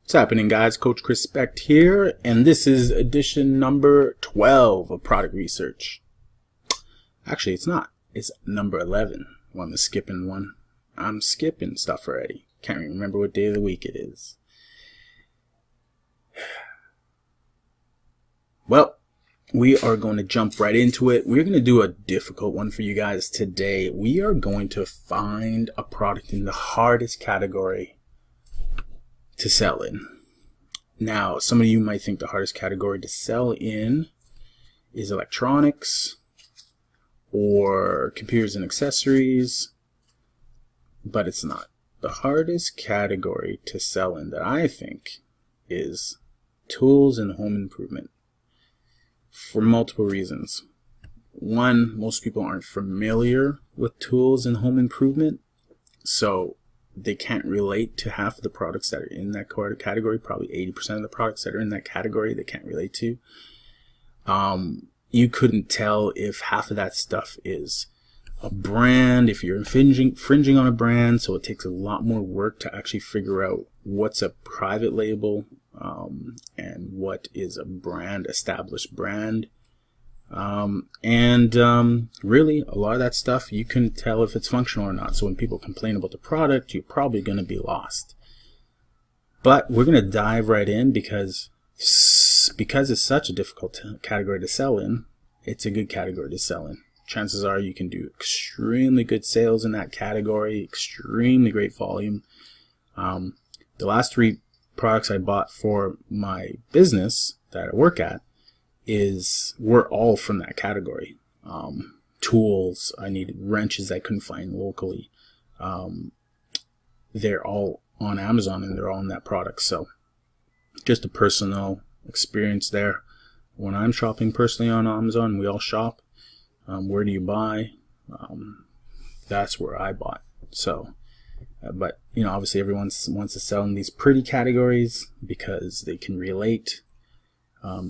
What's happening, guys? ℎ𝕂𝕋 here, and this is edition number 12 of product research. Actually, it's not. It's number 11. Well, I'm skipping one. I'm skipping stuff already. Can't even remember what day of the week it is. Well, we are going to jump right into it. We're going to do a difficult one for you guys today. We are going to find a product in the hardest category to sell in. Now, some of you might think the hardest category to sell in is electronics or computers and accessories, but it's not. The hardest category to sell in that I think is tools and home improvement, for multiple reasons. One, most people aren't familiar with tools and home improvement, so they can't relate to half of the products that are in that category. Probably 80% of the products that are in that category they can't relate to. You couldn't tell if half of that stuff is a brand, if you're infringing on a brand, so it takes a lot more work to actually figure out what's a private label and what is a brand, established brand. Really, a lot of that stuff you can tell if it's functional or not. So when people complain about the product, you're probably going to be lost. But we're going to dive right in because it's such a difficult category to sell in. It's a good category to sell in. Chances are you can do extremely good sales in that category, extremely great volume. The last 3 products I bought for my business that I work at were all from that category. Tools, I needed wrenches I couldn't find locally. They're all on Amazon and they're all in that product. So just a personal experience there. When I'm shopping personally on Amazon, we all shop. Where do you buy? That's where I bought. So, but you know, obviously everyone wants to sell in these pretty categories because they can relate.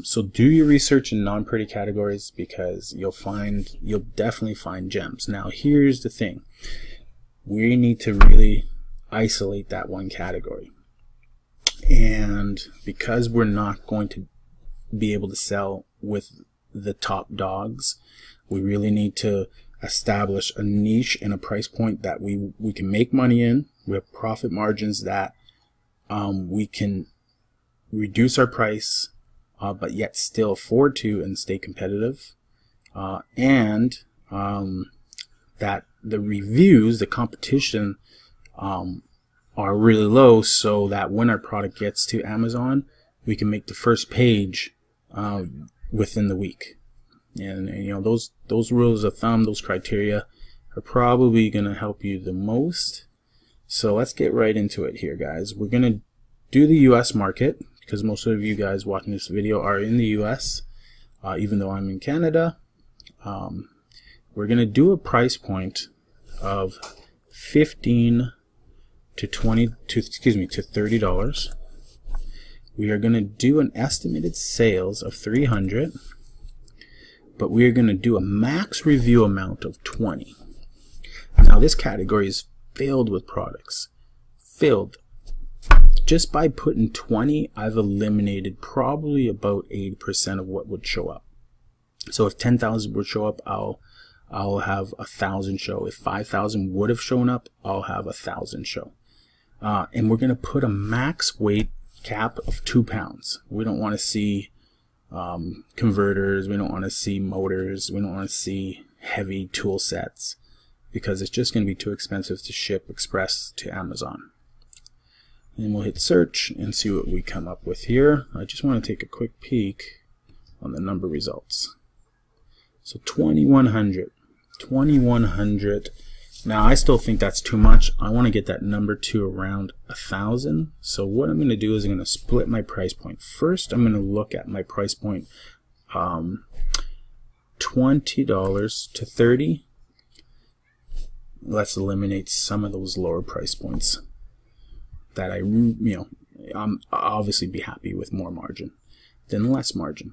So do your research in non-pretty categories because you'll definitely find gems. Now here's the thing. We need to really isolate that one category. And because we're not going to be able to sell with the top dogs, we really need to establish a niche and a price point that we can make money in. We have profit margins that we can reduce our price but yet still afford to and stay competitive, and that the reviews, the competition are really low, so that when our product gets to Amazon, we can make the first page within the week. And you know, those rules of thumb, those criteria are probably going to help you the most. So let's get right into it here, guys. We're going to do the US market, because most of you guys watching this video are in the US, even though I'm in Canada. We're going to do a price point of $15 to $30. We are going to do an estimated sales of 300, but we are going to do a max review amount of 20. Now this category is filled with products, filled. Just by putting 20, I've eliminated probably about 80% of what would show up. So if 10,000 would show up, I'll have 1,000 show. If 5,000 would have shown up, I'll have 1,000 show. And we're going to put a max weight cap of 2 pounds. We don't want to see converters. We don't want to see motors. We don't want to see heavy tool sets because it's just going to be too expensive to ship express to Amazon. And we'll hit search and see what we come up with here. I just want to take a quick peek on the number results. So 2,100. Now I still think that's too much. I want to get that number to around 1,000. So what I'm going to do is I'm going to split my price point. First, I'm going to look at my price point, $20 to $30. Let's eliminate some of those lower price points that I'm obviously be happy with more margin than less margin.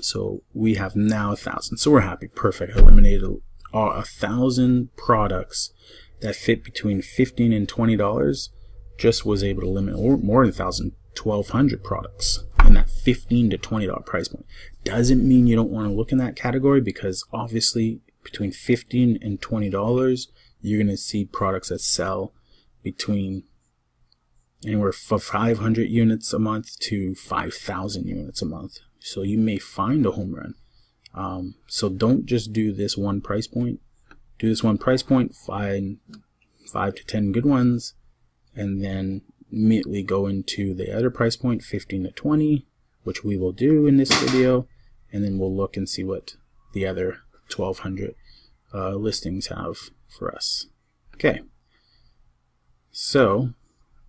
So we have now 1,000. So we're happy. Perfect. I eliminated 1,000 products that fit between $15 and $20 just was able to limit more than 1,200 products in that $15 to $20 price point. Doesn't mean you don't want to look in that category, because obviously between $15 and $20 you're going to see products that sell between anywhere from 500 units a month to 5,000 units a month. So you may find a home run. So don't just do this one price point. Do this one price point, find 5 to 10 good ones, and then immediately go into the other price point, 15 to 20, which we will do in this video, and then we'll look and see what the other 1,200 listings have for us. Okay, so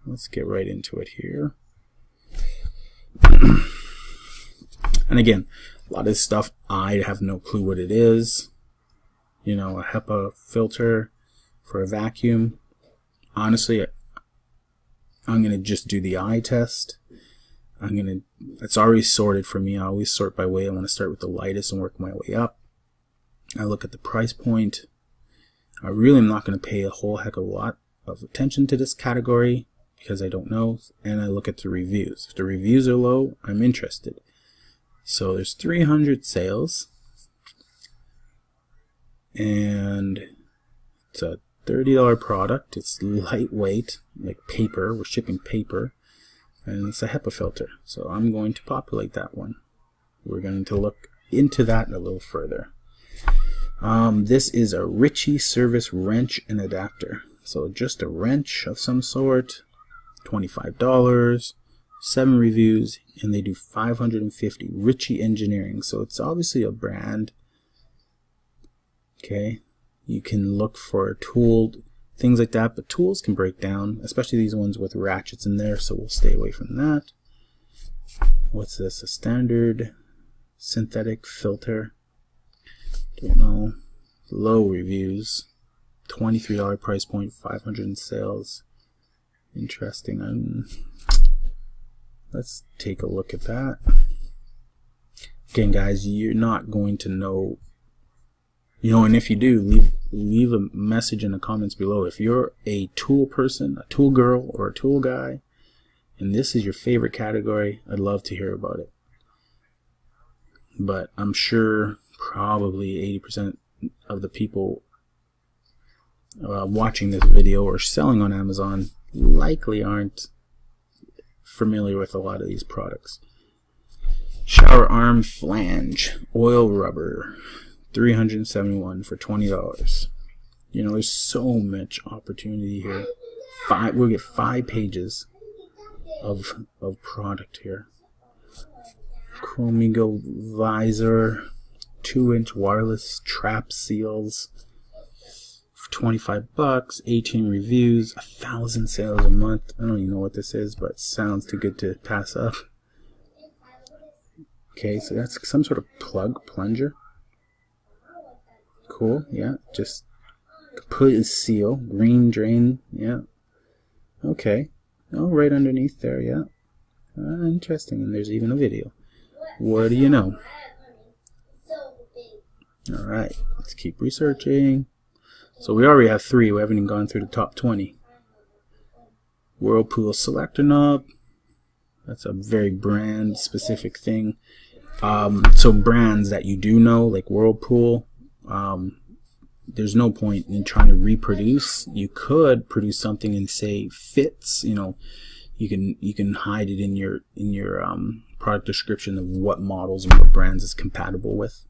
let's get right into it here. And again, a lot of this stuff I have no clue what it is. You know, a HEPA filter for a vacuum. Honestly, I'm gonna just do the eye test. It's already sorted for me. I always sort by weight. I want to start with the lightest and work my way up. I look at the price point. I really am not going to pay a whole heck of a lot of attention to this category because I don't know. And I look at the reviews. If the reviews are low, I'm interested. So there's 300 sales. And it's a $30 product. It's lightweight, like paper. We're shipping paper. And it's a HEPA filter. So I'm going to populate that one. We're going to look into that a little further. This is a ℂ𝕗𝐿𝐼 service wrench and adapter. So just a wrench of some sort, $25, 7 reviews, and they do 550. ℂ𝕗𝐿𝐼 Engineering. So it's obviously a brand. Okay, you can look for a tool, things like that, but tools can break down, especially these ones with ratchets in there, so we'll stay away from that. What's this? A standard synthetic filter. Don't know. Low reviews. $23 price point, 500 in sales. Interesting. Let's take a look at that. Again, guys, you're not going to know. You know, and if you do, leave a message in the comments below. If you're a tool person, a tool girl, or a tool guy, and this is your favorite category, I'd love to hear about it. But I'm sure probably 80% of the people watching this video or selling on Amazon likely aren't familiar with a lot of these products. Shower arm flange, oil rubber. 371 for $20. You know, there's so much opportunity here. We'll get 5 pages of product here. Chromigo visor, 2-inch wireless trap seals for $25. 18 reviews, 1,000 sales a month. I don't even know what this is, but it sounds too good to pass up. Okay, so that's some sort of plunger. Cool, yeah, just completely seal, green drain, yeah, okay, oh, right underneath there, yeah, interesting, and there's even a video. What do you know? Alright, let's keep researching. So we already have 3, we haven't even gone through the top 20. Whirlpool selector knob, that's a very brand specific thing. So brands that you do know, like Whirlpool, there's no point in trying to reproduce. You could produce something and say fits, you know, you can hide it in your product description of what models and what brands it's compatible with.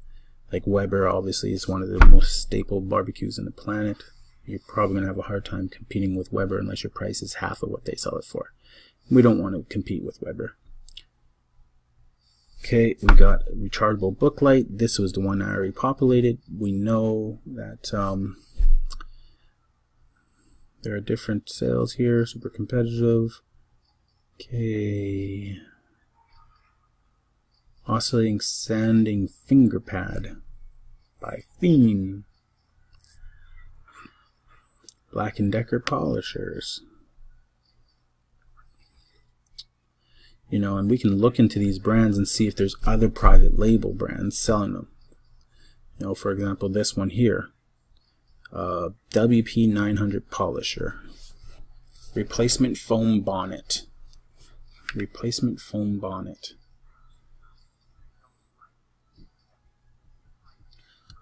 Like Weber obviously is one of the most staple barbecues in the planet. You're probably gonna have a hard time competing with Weber unless your price is half of what they sell it for. We don't want to compete with Weber. Okay, we got a rechargeable book light. This was the one I already populated. We know that there are different sales here, super competitive. Okay. Oscillating sanding finger pad by Fiend. Black & Decker polishers. You know, and we can look into these brands and see if there's other private label brands selling them. You know, for example, this one here, WP900 polisher. replacement foam bonnet. Replacement foam bonnet.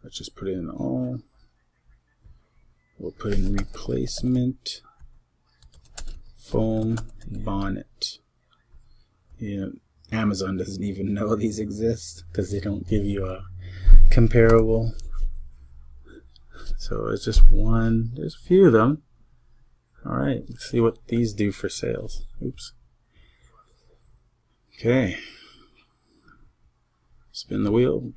Let's just put it in all. We'll put in replacement foam bonnet. Yeah, Amazon doesn't even know these exist because they don't give you a comparable. So it's just one. There's a few of them. All right, let's see what these do for sales. Oops. Okay. Spin the wheel.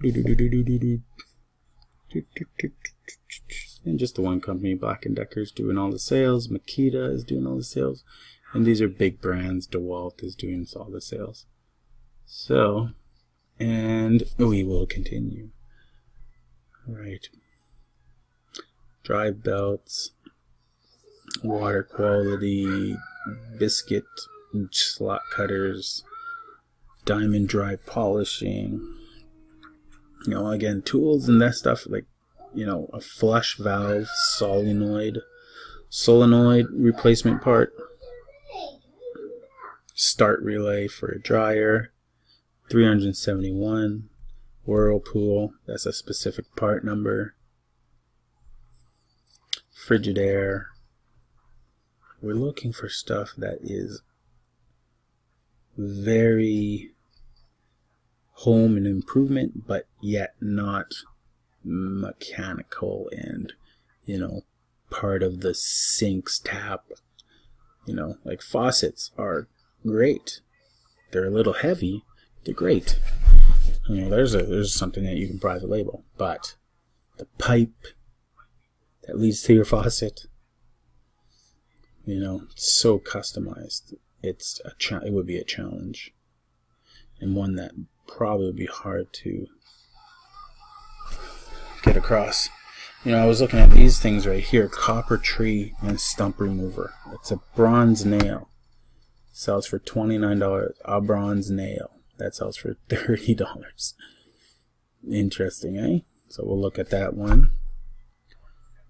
And just the one company, Black & Decker, is doing all the sales. Makita is doing all the sales. And these are big brands. DeWalt is doing all the sales. So, and we will continue. All right. Drive belts, water quality, biscuit slot cutters, diamond drive polishing. You know, again, tools and that stuff, like, you know, a flush valve solenoid replacement part, start relay for a dryer, 371, Whirlpool, that's a specific part number, Frigidaire. We're looking for stuff that is very home and improvement, but yet not mechanical and, you know, part of the sink's tap. You know, like faucets are great. They're a little heavy. They're great. You know, there's something that you can private label, but the pipe that leads to your faucet, you know, it's so customized. It would be a challenge, and one that probably would be hard to get across. You know, I was looking at these things right here, copper tree and stump remover. It's a bronze nail. Sells for $29. A bronze nail. That sells for $30. Interesting, eh? So we'll look at that one.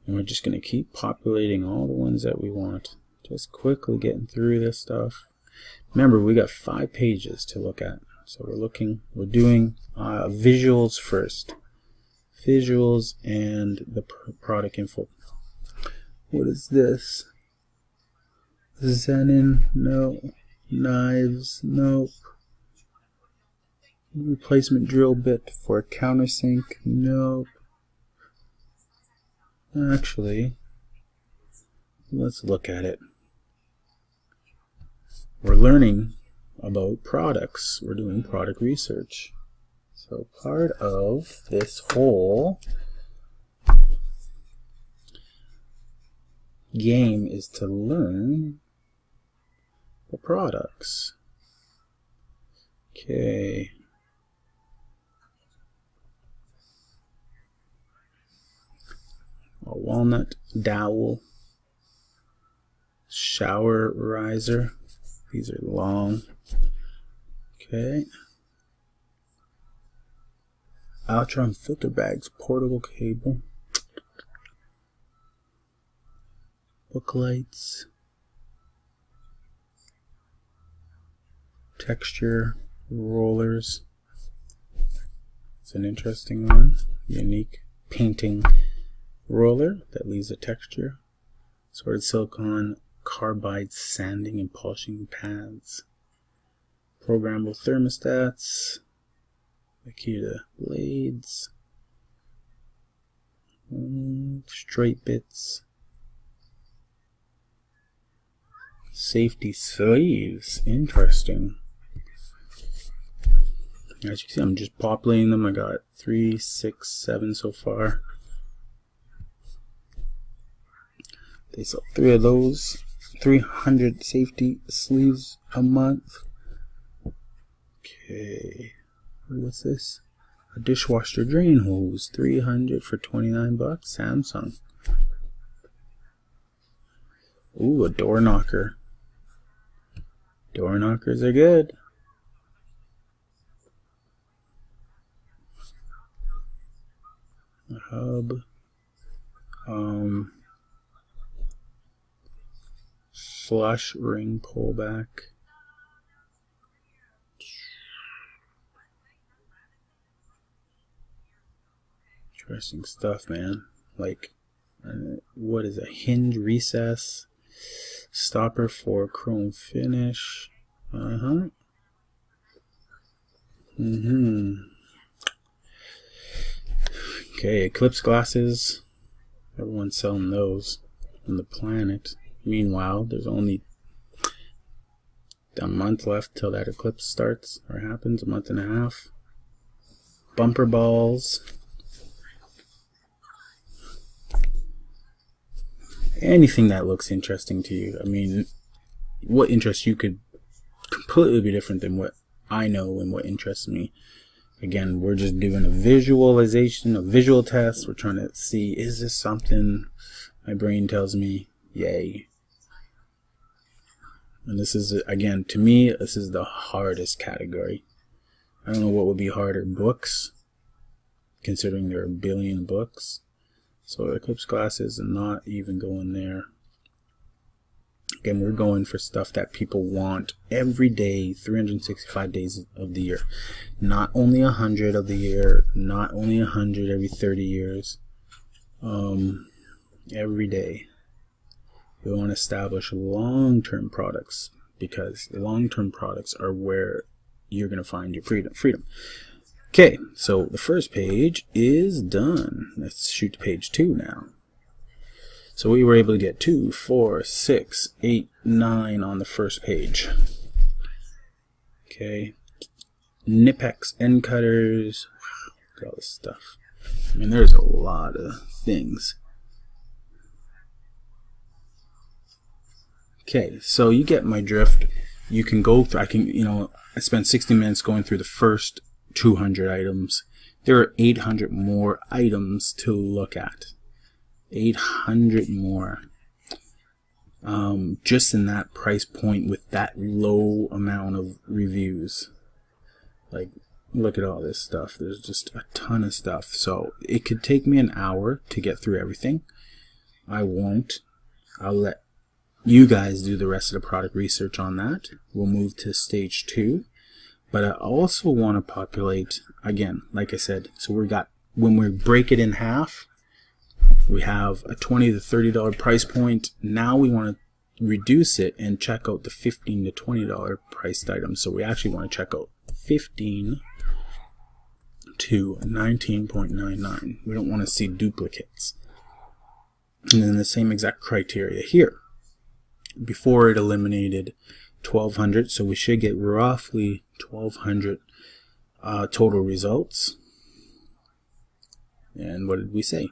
And we're just going to keep populating all the ones that we want. Just quickly getting through this stuff. Remember, we got 5 pages to look at. So we're doing visuals first. Visuals and the product info. What is this? Zenin? No. Knives? Nope. Replacement drill bit for a countersink? Nope. Actually, let's look at it. We're learning about products. We're doing product research. So part of this whole game is to learn the products. Okay. A walnut dowel, shower riser. These are long. Okay. Altron filter bags, portable cable, book lights, texture rollers. It's an interesting one. Unique painting roller that leaves a texture. Sorted silicone carbide sanding and polishing pads. Programmable thermostats. Makita blades. Straight bits. Safety sleeves. Interesting. As you can see, I'm just populating them. I got 3, 6, 7 so far. They sell 3 of those. 300 safety sleeves a month. Okay. What's this? A dishwasher drain hose. 300 for $29. Samsung. Ooh, a door knocker. Door knockers are good. A hub. flush, ring, pullback. Interesting stuff, man. Like, what is a hinge recess, stopper for chrome finish. Okay, eclipse glasses. Everyone's selling those on the planet. Meanwhile, there's only a month left till that eclipse starts or happens, a month and a half. Bumper balls. Anything that looks interesting to you. I mean, what interests you could completely be different than what I know and what interests me. Again, we're just doing a visualization, a visual test. We're trying to see, is this something my brain tells me, yay. And this is, again, to me, this is the hardest category. I don't know what would be harder, books, considering there are a billion books. So eclipse glasses and not even going there. Again, we're going for stuff that people want every day, 365 days of the year. Not only 100 of the year, not only 100 every 30 years. Every day. We want to establish long-term products, because long-term products are where you're going to find your freedom. Okay, so the first page is done. Let's shoot to page 2 now. So we were able to get 2, 4, 6, 8, 9 on the first page. Okay, Knipex end cutters, all this stuff. I mean, there's a lot of things. Okay, so you get my drift. You can go through, I spent 60 minutes going through the first 200 items. There are 800 more items to look at. 800 more. Just in that price point with that low amount of reviews. Like, look at all this stuff. There's just a ton of stuff. So it could take me an hour to get through everything. I won't. I'll let you guys do the rest of the product research on that. We'll move to stage 2. But I also want to populate, again, like I said, so when we break it in half, we have a $20 to $30 price point. Now we want to reduce it and check out the $15 to $20 priced items. So we actually want to check out 15 to 19.99. We don't want to see duplicates. And then the same exact criteria here. Before it eliminated 1,200, so we should get roughly 1,200 total results. And what did we say?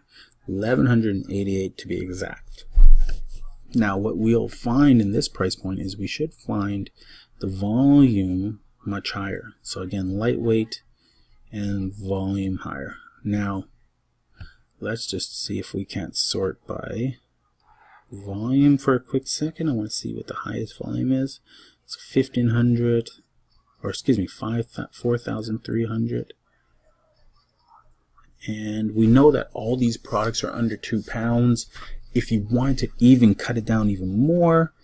1,188 to be exact. Now what we'll find in this price point is we should find the volume much higher. So again, lightweight and volume higher. Now let's just see if we can't sort by volume for a quick second. I want to see what the highest volume is. It's 1,500, or excuse me, 4,300. And we know that all these products are under 2 pounds. If you wanted to even cut it down even more,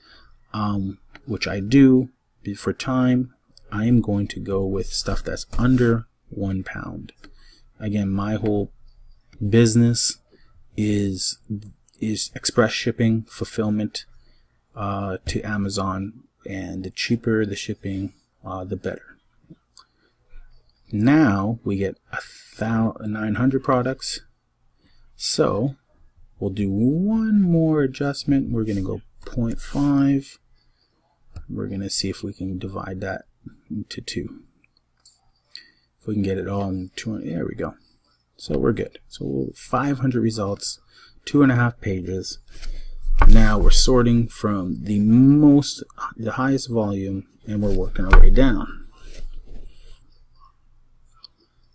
which I do for time, I am going to go with stuff that's under 1 pound. Again, my whole business is express shipping, fulfillment to Amazon, and the cheaper the shipping, the better. Now we get 900 products, so we'll do one more adjustment. We're going to go 0.5. We're going to see if we can divide that into 2. If we can get it all in 200, there we go. So we're good. So 500 results, 2.5 pages. Now we're sorting from the highest volume, and we're working our way down.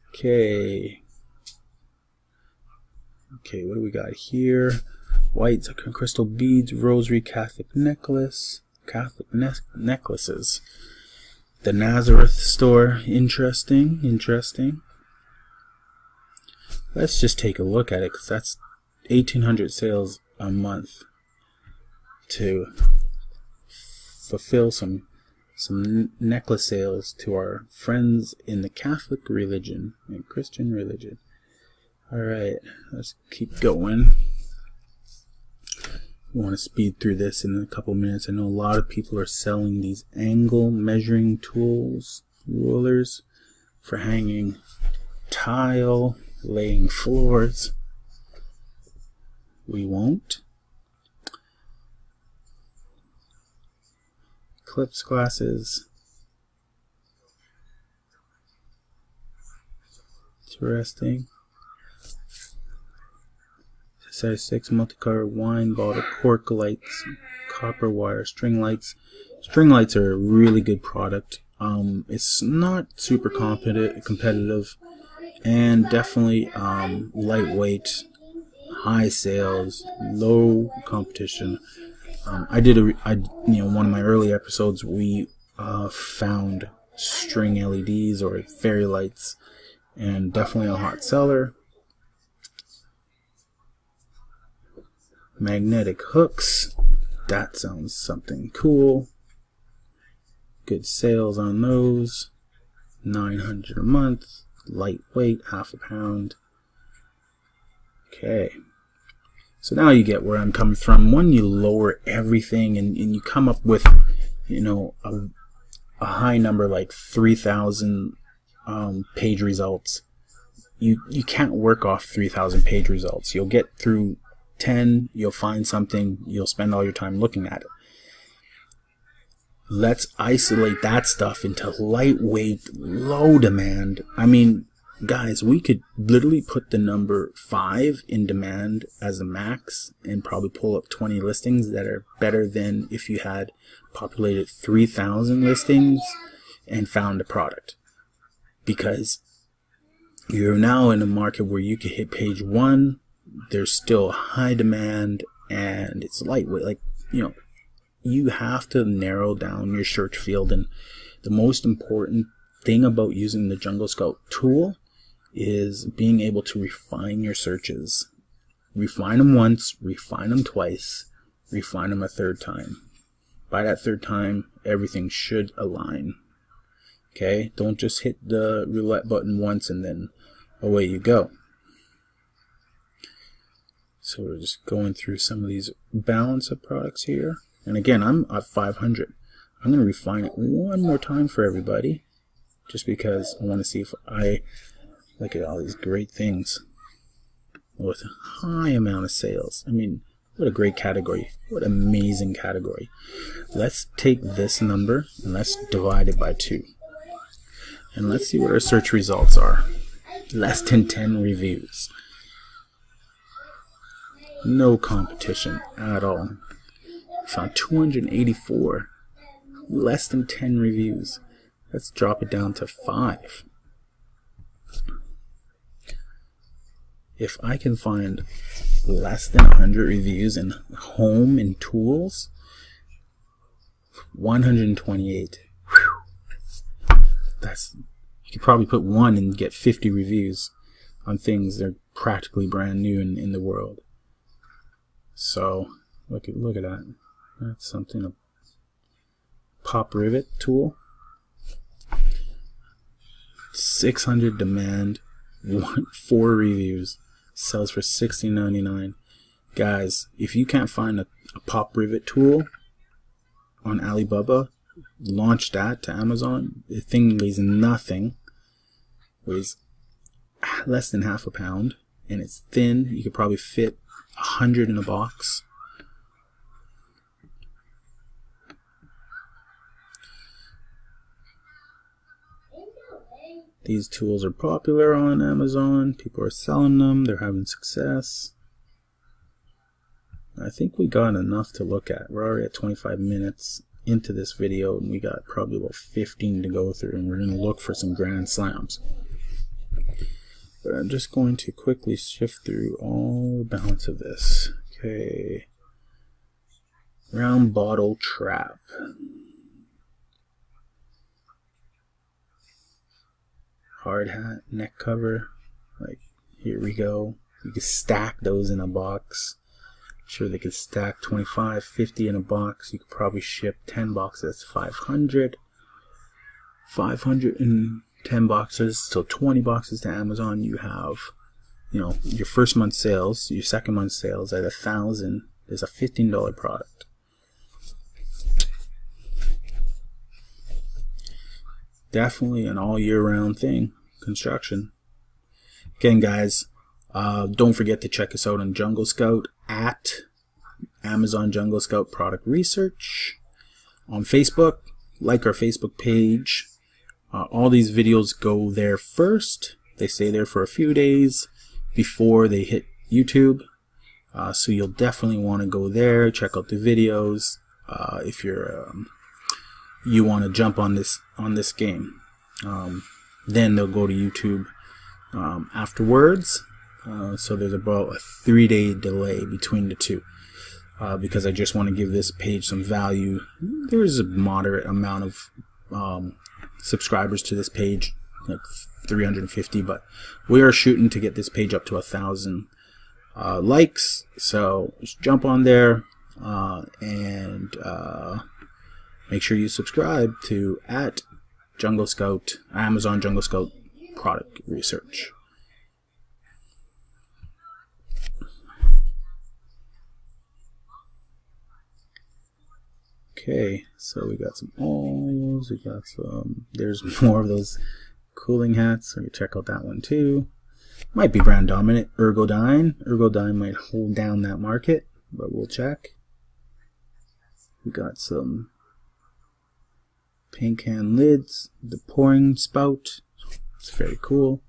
Okay, what do we got here? White crystal beads, rosary, Catholic necklaces. The Nazareth store, interesting. Let's just take a look at it, because that's 1,800 sales a month to fulfill some necklace sales to our friends in the Catholic religion and Christian religion. Alright, let's keep going. We want to speed through this in a couple minutes. I know a lot of people are selling these angle measuring tools, rulers, for hanging tile, laying floors. We won't. Eclipse glasses. Interesting. Size 6 multicolor wine bottle, cork lights, copper wire, string lights. String lights are a really good product. It's not super competitive, and definitely lightweight, high sales, low competition. One of my early episodes, we found string LEDs or fairy lights, and definitely a hot seller. Magnetic hooks, that sounds something cool. Good sales on those. $900 a month, lightweight, half a pound. Okay, so now you get where I'm coming from. When you lower everything and you come up with, a high number like 3,000 page results, you can't work off 3,000 page results. You'll get through 10, you'll find something, you'll spend all your time looking at it. Let's isolate that stuff into lightweight, low demand. I mean, guys, we could literally put the number 5 in demand as a max and probably pull up 20 listings that are better than if you had populated 3,000 listings and found a product. Because you're now in a market where you could hit page 1, there's still high demand, and it's lightweight. You have to narrow down your search field, and the most important thing about using the Jungle Scout tool is being able to refine your searches. Refine them once, refine them twice, refine them a third time. By that third time, everything should align. Okay? Don't just hit the roulette button once and then away you go. So we're just going through some of these balance of products here. And again, I'm at 500. I'm going to refine it one more time for everybody, just because I want to see if I look at all these great things with a high amount of sales. I mean, what a great category. What an amazing category. Let's take this number and let's divide it by 2. And let's see what our search results are. Less than 10 reviews. No competition at all. Found 284. Less than 10 reviews. Let's drop it down to 5. If I can find less than 100 reviews in home and tools, 128. Whew. You could probably put 1 and get 50 reviews on things that are practically brand new in the world. So look at that. That's something. A pop rivet tool. 600 demand. 4 reviews. Sells for $16.99. Guys, if you can't find a pop rivet tool on Alibaba, launch that to Amazon. The thing weighs nothing. Weighs less than half a pound, and it's thin. You could probably fit 100 in a box. These tools are popular on Amazon. People are selling them. They're having success. I think we got enough to look at. We're already at 25 minutes into this video, and we got probably about 15 to go through, and we're going to look for some grand slams. But I'm just going to quickly shift through all the balance of this. Okay. Round bottle trap. Hard hat, neck cover. Like, here we go. You can stack those in a box. Sure, they could stack 25, 50 in a box. You could probably ship 10 boxes, 500. 510 boxes, so 20 boxes to Amazon. You have, you know, your first month sales, your second month sales at 1,000 is a $15 product. Definitely an all year round thing, construction. Again, guys, don't forget to check us out on Jungle Scout at Amazon Jungle Scout Product Research. On Facebook, like our Facebook page. All these videos go there first. They stay there for a few days before they hit YouTube. So you'll definitely want to go there, check out the videos if you're you want to jump on this game. Then they'll go to YouTube afterwards. So there's about a 3-day delay between the two, because I just want to give this page some value. There's a moderate amount of subscribers to this page, like 350, but we are shooting to get this page up to 1,000 likes. So just jump on there and make sure you subscribe to at Jungle Scout, Amazon Jungle Scout Product Research. Okay, so we got some oils, we got some, there's more of those cooling hats, so you check out that one too. Might be brand dominant, ℕ𝕚𝕚𝕚. ℕ𝕚𝕚𝕚 might hold down that market, but we'll check. We got some paint can lids, the pouring spout. It's very cool.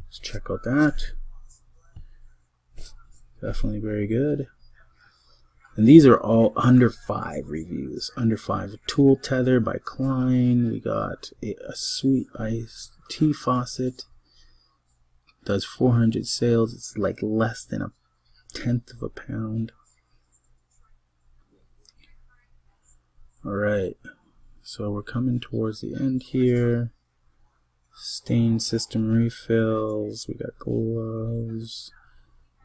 Let's check out that. Definitely very good. And these are all under 5 reviews. Under 5. Tool tether by Klein. We got a sweet iced tea faucet. Does 400 sales. It's like less than 1/10 of a pound. Alright. So we're coming towards the end here. Stain system refills. We got gloves.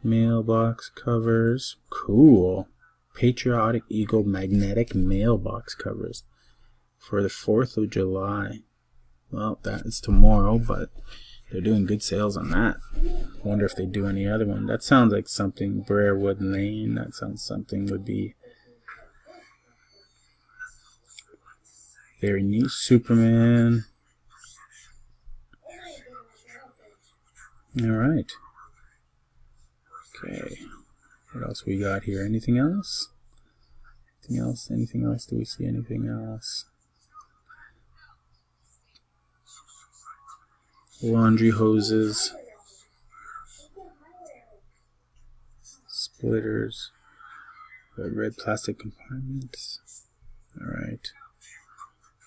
Mailbox covers. Cool. Patriotic Eagle magnetic mailbox covers for the 4th of July. Well, that is tomorrow, but they're doing good sales on that. I wonder if they do any other one. That sounds like something Briarwood Lane. That sounds something would be very neat. Superman. Alright. Okay. What else we got here? Anything else? Anything else? Anything else? Do we see anything else? Laundry hoses. Splitters. Red plastic compartments. Alright.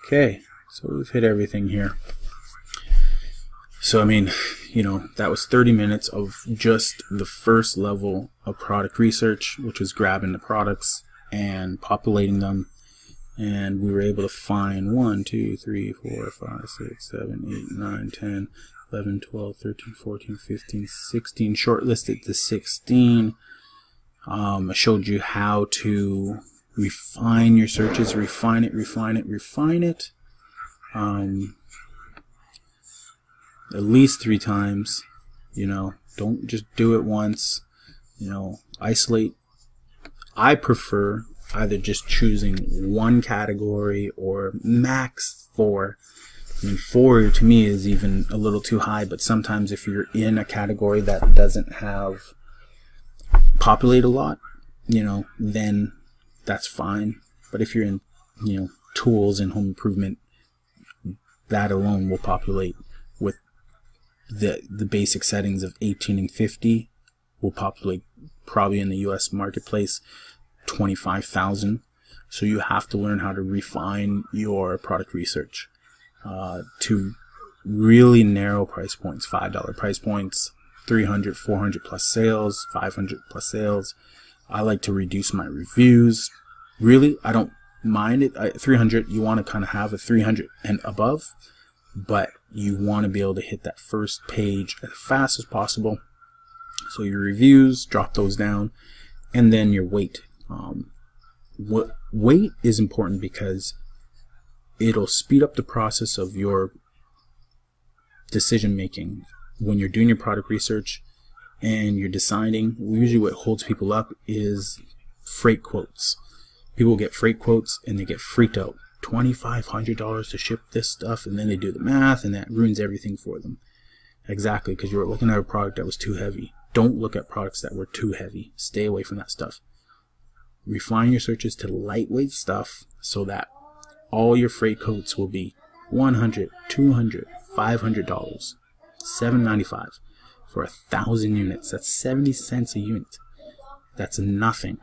Okay. So we've hit everything here. So, I mean, you know, that was 30 minutes of just the first level of product research, which was grabbing the products and populating them. And we were able to find 1, 2, 3, 4, 5, 6, 7, 8, 9, 10, 11, 12, 13, 14, 15, 16, shortlisted to 16. I showed you how to refine your searches, refine it. At least 3 times, you know, don't just do it once, you know, isolate. I prefer either just choosing 1 category or max 4. I mean, 4 to me is even a little too high, but sometimes if you're in a category that doesn't have populate a lot, you know, then that's fine. But if you're in, you know, tools and home improvement, that alone will populate with the basic settings of 18 and 50 will populate probably in the US marketplace 25,000. So you have to learn how to refine your product research to really narrow price points, $5 price points, 300, 400 plus sales, 500 plus sales. I like to reduce my reviews. Really, I don't mind it. 300, you want to kind of have a 300 and above, but you want to be able to hit that first page as fast as possible. So your reviews, drop those down, And then your weight. Weight is important because it'll speed up the process of your decision making when you're doing your product research and you're deciding. Usually what holds people up is freight quotes. People get freight quotes and they get freaked out. $2,500 to ship this stuff, and then they do the math and that ruins everything for them. Exactly, because you were looking at a product that was too heavy. Don't look at products that were too heavy. Stay away from that stuff. Refine your searches to lightweight stuff so that all your freight quotes will be $100, $200, $500, $795 for 1,000 units. That's 70 cents a unit. That's nothing.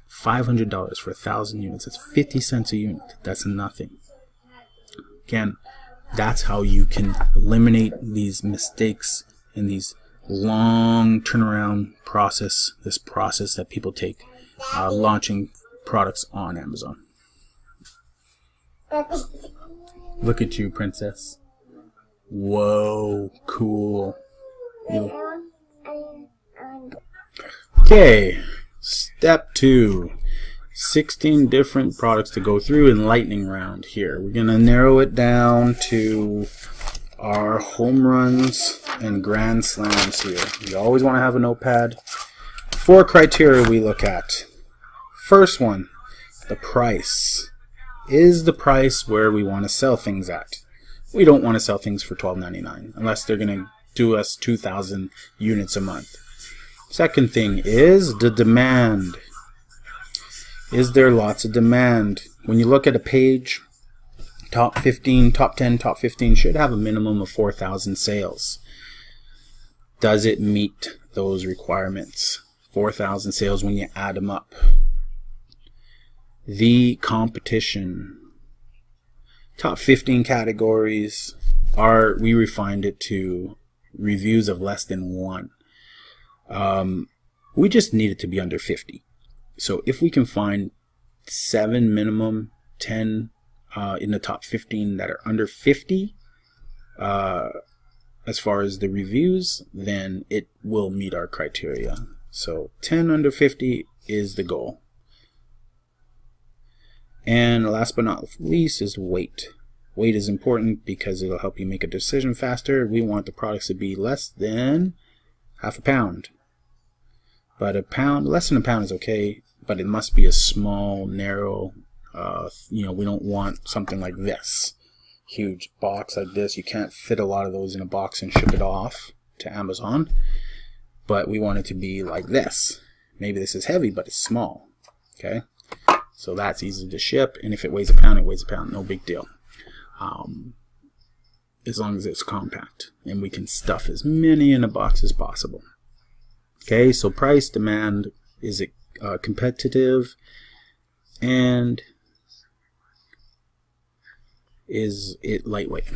$500 for 1,000 units. That's 50 cents a unit. That's nothing. Again, that's how you can eliminate these mistakes and these long turnaround process, this process that people take launching products on Amazon. Look at you, princess. Whoa, cool. Okay, step 2. 16 different products to go through in lightning round here. We're going to narrow it down to our home runs and grand slams here. You always want to have a notepad. 4 criteria we look at. First one, the price. Is the price where we want to sell things at? We don't want to sell things for $12.99 unless they're going to do us 2,000 units a month. Second thing is the demand. Is there lots of demand? When you look at a page, top 15, top 10, top 15 should have a minimum of 4,000 sales. Does it meet those requirements? 4,000 sales when you add them up. The competition. Top 15 categories we refined it to reviews of less than 1. We just need it to be under 50. So if we can find 7 minimum, 10 in the top 15 that are under 50 as far as the reviews, then it will meet our criteria. So 10 under 50 is the goal. And last but not least is weight. Weight is important because it'll help you make a decision faster. We want the products to be less than half a pound. But a pound, less than a pound is okay, but it must be a small, narrow, we don't want something like this. Huge box like this. You can't fit a lot of those in a box and ship it off to Amazon. But we want it to be like this. Maybe this is heavy, but it's small. Okay? So that's easy to ship, and if it weighs a pound, it weighs a pound. No big deal. As long as it's compact, and we can stuff as many in a box as possible. Okay, so price, demand, is it competitive, and is it lightweight?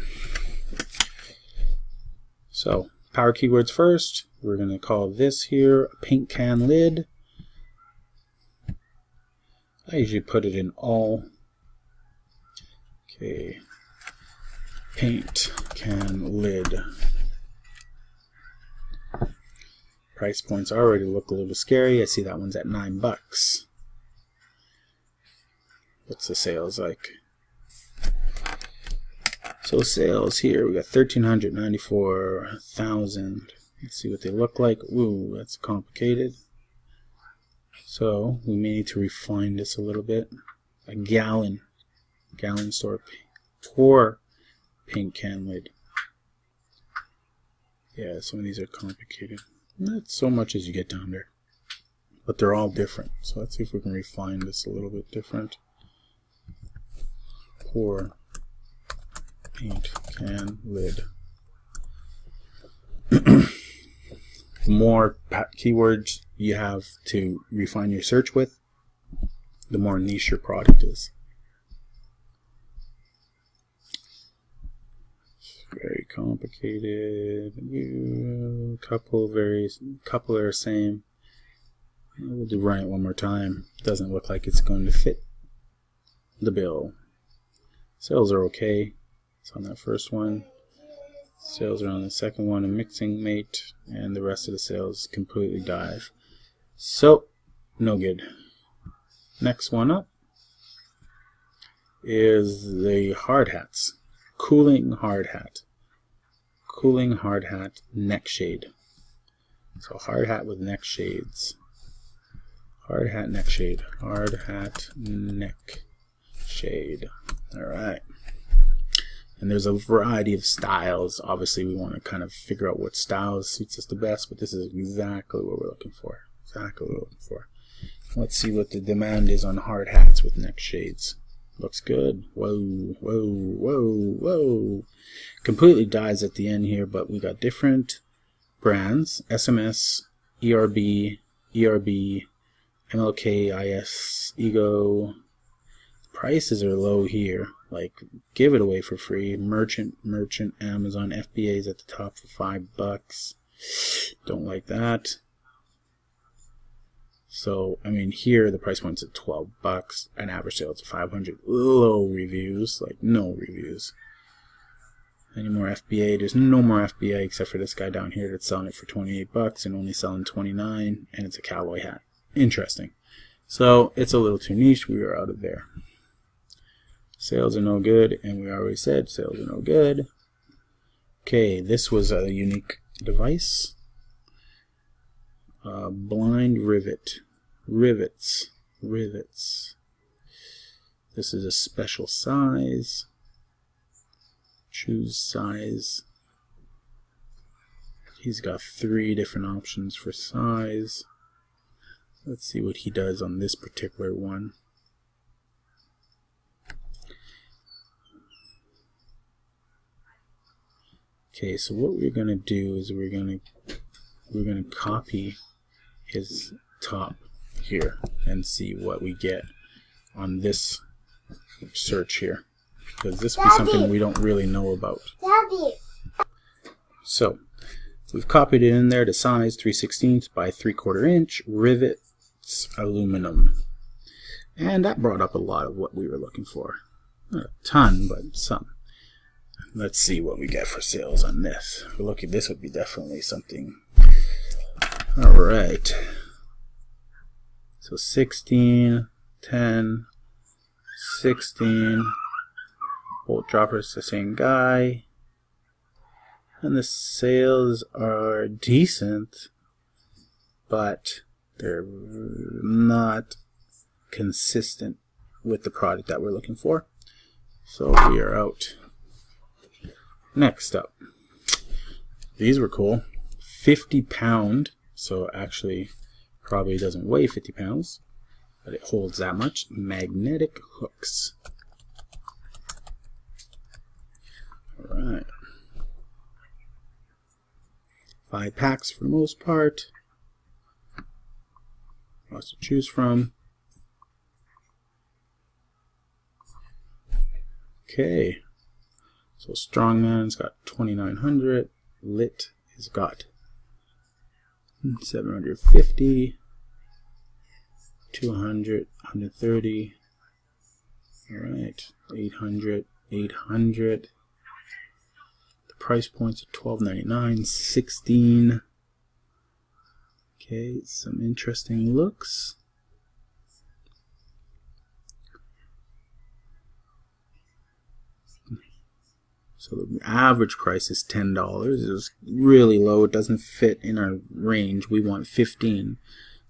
So, power keywords first. We're going to call this here a paint can lid. I usually put it in all. Okay, paint can lid. Price points already look a little scary. I see that one's at $9. What's the sales like? So sales here, we got 1,394,000. Let's see what they look like. Ooh, that's complicated. So we may need to refine this a little bit. A gallon store pour paint can lid. Yeah, some of these are complicated. Not so much as you get down there, but they're all different. So let's see if we can refine this a little bit different. Pour paint can lid. The more keywords you have to refine your search with, the more niche your product is. Very complicated. Couple are same. We'll run it one more time. Doesn't look like it's going to fit the bill. Sales are okay. It's on that first one. Sales are on the second one, a mixing mate, and the rest of the sales completely dive. So no good. Next one up is the hard hats. Cooling hard hat. Cooling hard hat neck shade. So hard hat with neck shades. Hard hat neck shade. Hard hat neck shade. Alright. And there's a variety of styles. Obviously we want to kind of figure out what style suits us the best, but this is exactly what we're looking for. Exactly what we're looking for. Let's see what the demand is on hard hats with neck shades. Looks good. Whoa, whoa, whoa, whoa. Completely dies at the end here, but we got different brands. SMS, ERB, MLK, IS, Ego. Prices are low here. Like, give it away for free. Merchant, Amazon, FBA's at the top for $5. Don't like that. So, I mean, here the price point's at $12. An average sale to 500. Low reviews, like no reviews. Any more FBA? There's no more FBA except for this guy down here that's selling it for $28 and only selling 29, and it's a cowboy hat. Interesting. So it's a little too niche. We are out of there. Sales are no good, and we already said sales are no good. Okay, this was a unique device. Blind rivet. Rivets. This is a special size. Choose size. He's got 3 different options for size. Let's see what he does on this particular one. Okay, so what we're gonna do is we're gonna copy his top here and see what we get on this search here, because this will be something we don't really know about. Daddy. So we've copied it in there to size 3/16 by 3/4 inch rivets aluminum, and that brought up a lot of what we were looking for. Not a ton, but some. Let's see what we get for sales on this. Look, this would be definitely something. Alright. So 16, 10, 16. Bolt dropper's the same guy. And the sales are decent, but they're not consistent with the product that we're looking for. So we are out. Next up, these were cool. 50-pound, so actually probably doesn't weigh 50 pounds, but it holds that much. Magnetic hooks. Alright. 5 packs for the most part. Lots to choose from. Okay. So Strongman's got 2,900. Lit has got 750. 200, 130. Alright. 800, 800. The price points are $12.99, 16. Okay, some interesting looks. So the average price is $10. It's really low. It doesn't fit in our range. We want 15.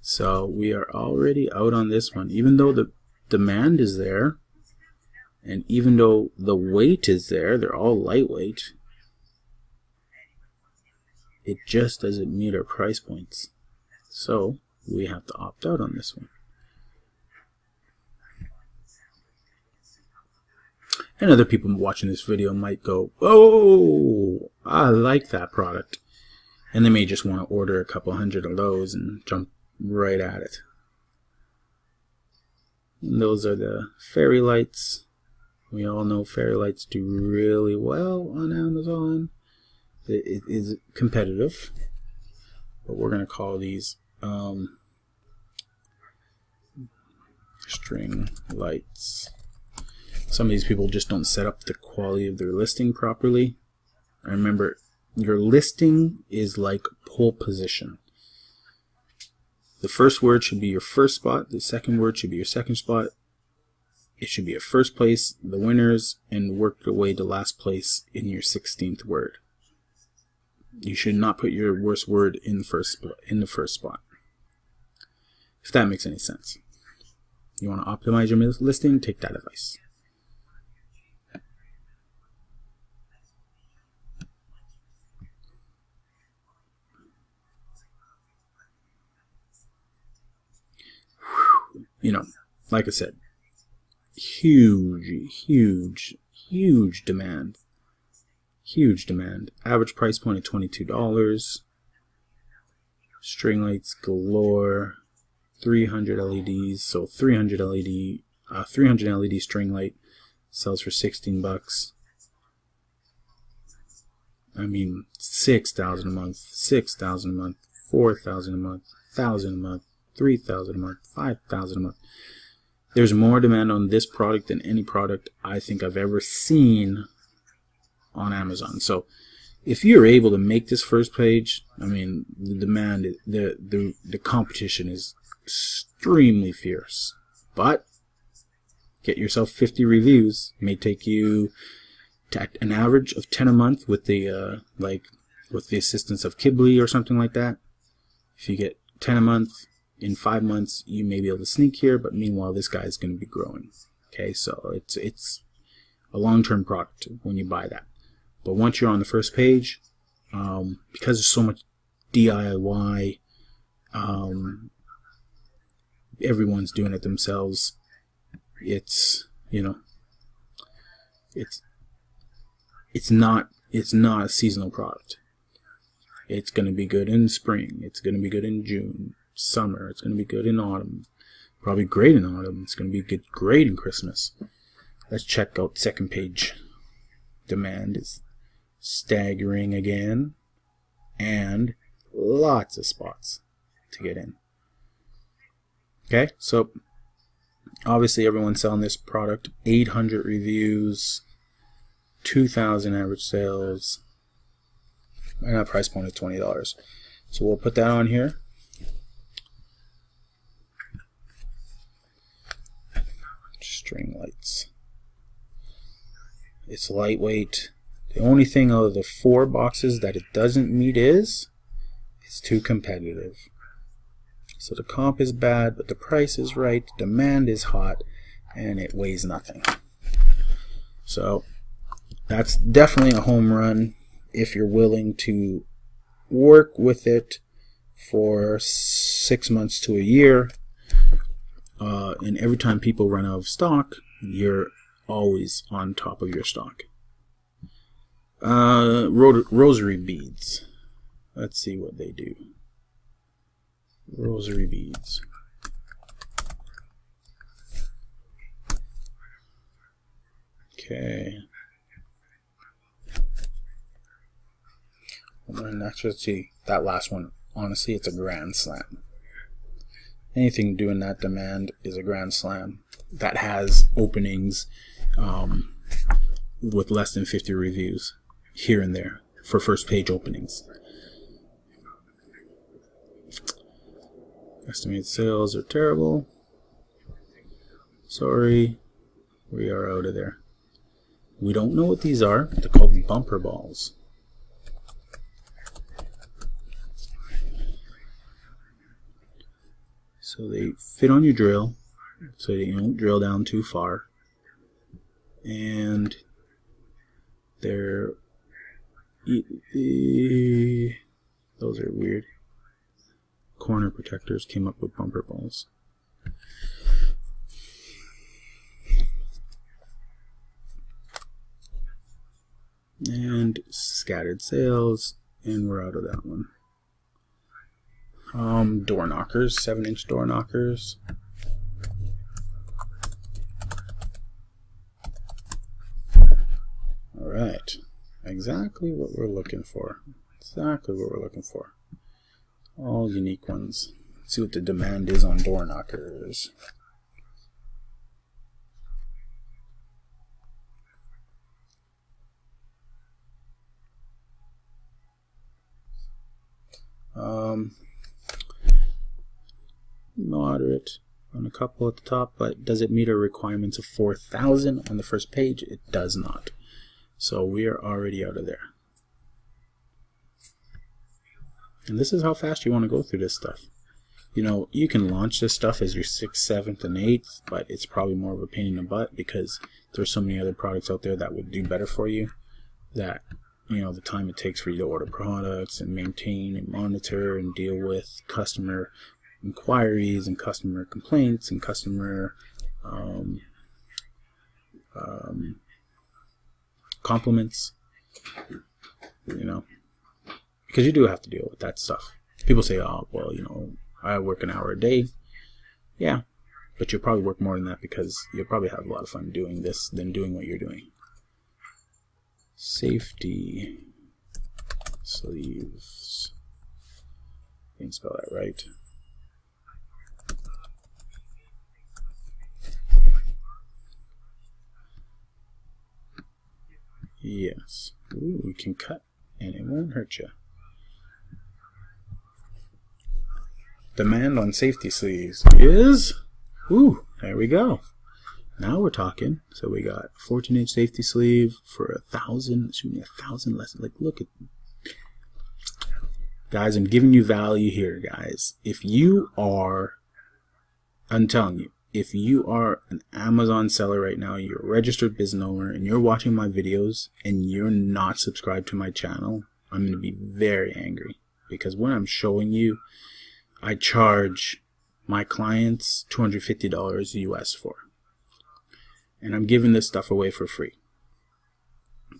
So we are already out on this one. Even though the demand is there, and even though the weight is there, they're all lightweight, it just doesn't meet our price points. So we have to opt out on this one. And other people watching this video might go, oh, I like that product. And they may just want to order a couple hundred of those and jump right at it. And those are the fairy lights. We all know fairy lights do really well on Amazon. It is competitive. But we're going to call these string lights. Some of these people just don't set up the quality of their listing properly. I remember, your listing is like pole position. The first word should be your first spot. The second word should be your second spot. It should be a first place, the winners, and work your way to last place in your 16th word. You should not put your worst word in the first spot. If that makes any sense. You want to optimize your listing, take that advice. You know, like I said, huge demand. Huge demand. Average price point of $22. String lights galore. 300 LEDs. So 300 LED string light sells for $16. I mean, 6,000 a month, 6,000 a month, 4,000 a month, 1,000 a month, 3,000 a month, 5,000 a month. There's more demand on this product than any product I think I've ever seen on Amazon. So if you're able to make this first page, I mean, the demand, the competition is extremely fierce. But get yourself 50 reviews. It may take you to an average of 10 a month with the with the assistance of Ghibli or something like that. If you get 10 a month, in 5 months you may be able to sneak here, but meanwhile this guy is going to be growing. Okay, so it's a long-term product when you buy that. But once you're on the first page, because there's so much DIY, everyone's doing it themselves. It's, you know, it's not a seasonal product. It's going to be good in spring. It's going to be good in June, summer. It's going to be good in autumn. Probably great in autumn. It's going to be great in Christmas. Let's check out second page. Demand is staggering again, and lots of spots to get in. Okay, so obviously everyone's selling this product. 800 reviews, 2,000 average sales, and a price point of $20. So we'll put that on here. String lights. It's lightweight. The only thing out of the 4 boxes that it doesn't meet is it's too competitive. So the comp is bad, but the price is right, the demand is hot, and it weighs nothing. So that's definitely a home run if you're willing to work with it for 6 months to a year. And every time people run out of stock, you're always on top of your stock. Rosary beads. Let's see what they do. Rosary beads. Okay. And let's just see that last one. Honestly, it's a grand slam. Anything doing that demand is a grand slam. That has openings with less than 50 reviews here and there for first page openings. Estimated sales are terrible. Sorry, we are out of there. We don't know what these are. They're called bumper balls. So they fit on your drill, so you don't drill down too far. And they're those are weird. Corner protectors came up with bumper balls. And scattered sales, and we're out of that one. Door knockers, 7-inch door knockers. Alright, exactly what we're looking for. Exactly what we're looking for. All unique ones. Let's see what the demand is on door knockers. moderate on a couple at the top, but does it meet our requirements of 4,000 on the first page? It does not. So we are already out of there. And this is how fast you want to go through this stuff. You know, you can launch this stuff as your 6th, 7th, and 8th, but it's probably more of a pain in the butt because there's so many other products out there that would do better for you, that, you know, the time it takes for you to order products and maintain and monitor and deal with customer inquiries and customer complaints and customer compliments, you know, because you do have to deal with that stuff. People say, oh, well, you know, I work an hour a day. Yeah, but you'll probably work more than that because you'll probably have a lot of fun doing this than doing what you're doing. Safety sleeves. Didn't spell that right. Yes. Ooh, we can cut and it won't hurt you. Demand on safety sleeves is, ooh, there we go. Now we're talking. So we got a 14-inch safety sleeve for 1,000, shooting 1,000 less. Like, look at, guys, I'm giving you value here, guys. If you are, I'm telling you, if you are an Amazon seller right now, you're a registered business owner, and you're watching my videos and you're not subscribed to my channel, I'm going to be very angry, because what I'm showing you, I charge my clients $250 US for. And I'm giving this stuff away for free.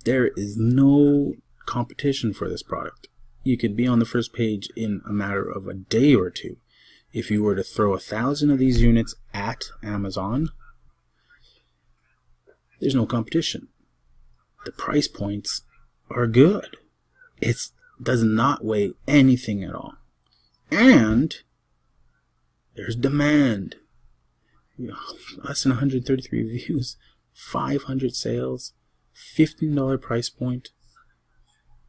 There is no competition for this product. You could be on the first page in a matter of a day or two. If you were to throw 1,000 of these units at Amazon, there's no competition. The price points are good. It does not weigh anything at all. And there's demand. You know, less than 133 views, 500 sales, $15 price point,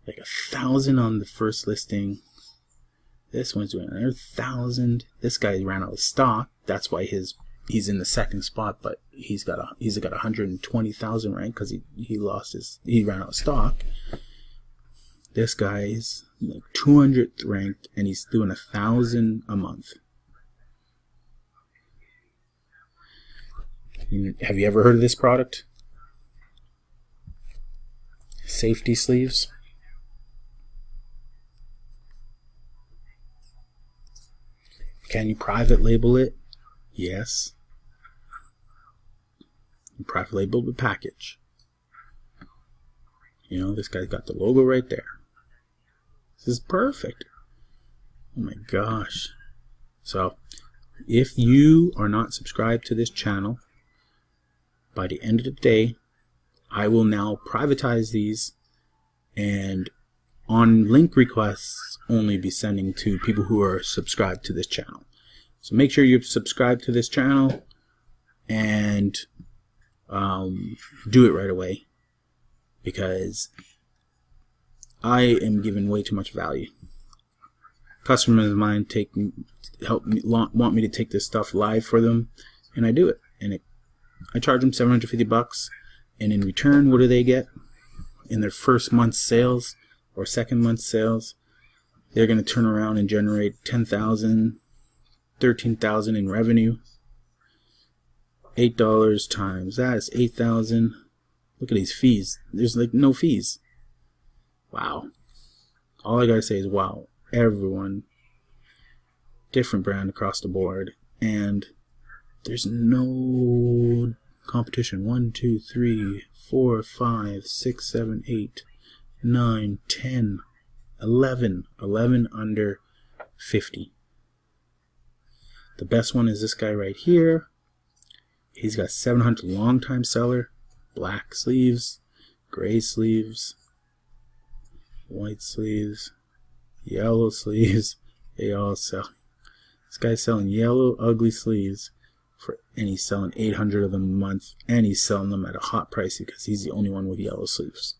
like 1,000 on the first listing. This one's doing another 1,000. This guy ran out of stock. That's why he's in the second spot, but he's got 120,000 rank because he ran out of stock. This guy's like 200th ranked, and he's doing 1,000 a month. Have you ever heard of this product? Safety sleeves. Can you private label it? Yes. You private label the package. You know, this guy's got the logo right there. This is perfect. Oh my gosh. So, if you are not subscribed to this channel, by the end of the day, I will now privatize these and on link requests only be sending to people who are subscribed to this channel. So make sure you subscribe to this channel and do it right away, because I am giving way too much value. Customers of mine want me to take this stuff live for them, and I do it. And I charge them $750, and in return, what do they get? In their first month's sales or second month's sales, they're going to turn around and generate $10,000, $13,000 in revenue. $8 times that is $8,000. Look at these fees. There's like no fees. Wow. All I gotta say is wow. Everyone, different brand across the board, and there's no competition. 1, 2, 3, 4, 5, 6, 7, 8, 9, 10, 11 under 50. The best one is this guy right here. He's got 700, long time seller, black sleeves, gray sleeves, white sleeves, yellow sleeves. They all sell. This guy's selling yellow ugly sleeves and he's selling 800 of them a month, and he's selling them at a hot price because he's the only one with yellow sleeves.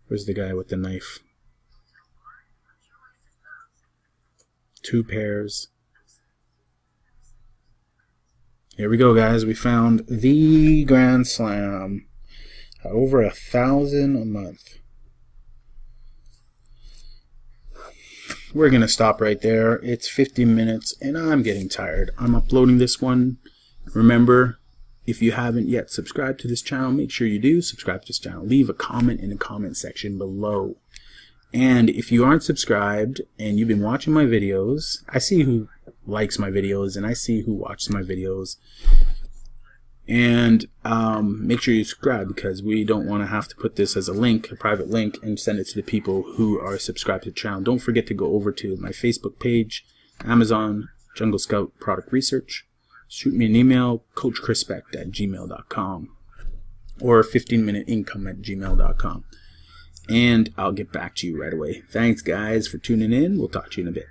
Where's the guy with the knife? 2 pairs. Here we go, guys. We found the Grand Slam. Over 1,000 a month. We're going to stop right there. It's 50 minutes and I'm getting tired. I'm uploading this one. Remember, if you haven't yet subscribed to this channel, make sure you do subscribe to this channel. Leave a comment in the comment section below. And if you aren't subscribed and you've been watching my videos, I see who likes my videos and I see who watches my videos. And make sure you subscribe, because we don't want to have to put this as a link, a private link, and send it to the people who are subscribed to the channel. Don't forget to go over to my Facebook page, Amazon, Jungle Scout Product Research. Shoot me an email, coachchrispect@gmail.com or 15minuteincome@gmail.com. And I'll get back to you right away. Thanks, guys, for tuning in. We'll talk to you in a bit.